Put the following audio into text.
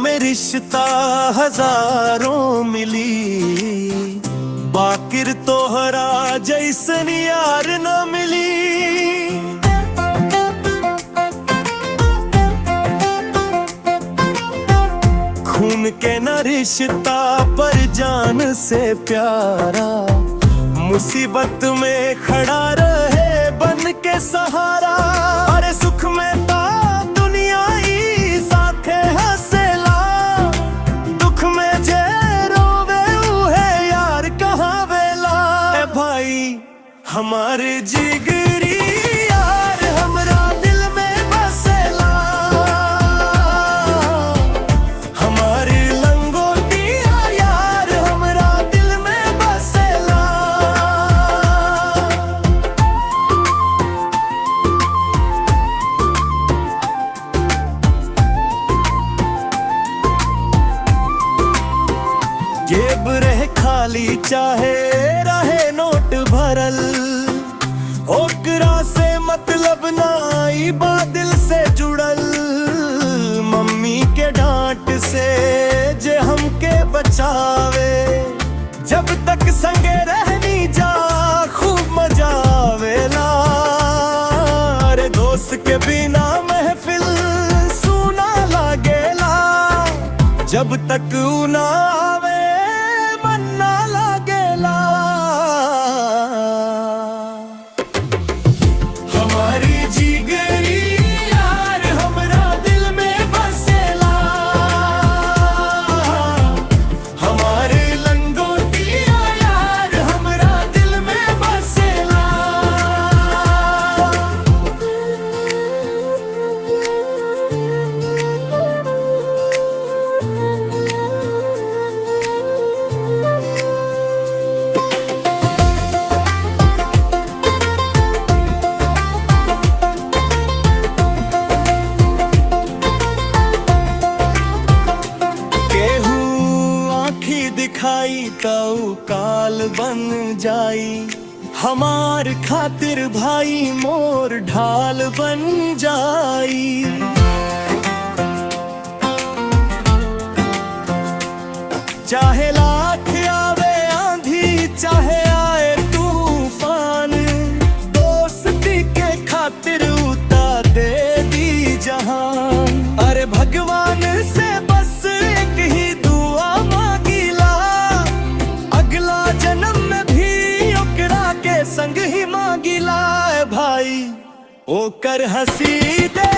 में रिश्ता हजारों मिली, बाकिर तोहरा जैसन यार न मिली। खून के न रिश्ता पर जान से प्यारा, मुसीबत में खड़ा रहे बन के सहारा। अरे सुख में ता दुनिया ही साथे हंसेला, दुख में जे रोवे उहे यार कहाँ वेला। ए भाई हमारे जिगरी यार हमरा दिल में बसेला, हमारे लंगोटिया यार हमरा दिल में बसेला। जेब रहे खाली चाहे रहे नोट भरल, ओकरा से मतलब नाई बादल से जुड़ल। मम्मी के डांट से जे हमके बचावे, जब तक संगे रहनी जा खूब मजा आवेला। अरे दोस्त के बिना महफिल सुना लागेला, जब तक ऊ ना आवे मन ना लागेला। हमारी जिगरी यार हमरा दिल में बसेला, हमारे लंगोटिया यार हमरा दिल में बसेला। दिखाई तो काल बन जाई, हमार खातिर भाई मोर ढाल बन जाई। चाहे लाख आवे आंधी चाहे आए तूफान, दोस्ती के खातिर उतार दे दी जहान। अरे भगवान से बस एक ही दुआ मांगीला, अगला जन्म में भी ओकरा के संग ही मांगीला। भाई ओकर हंसी दे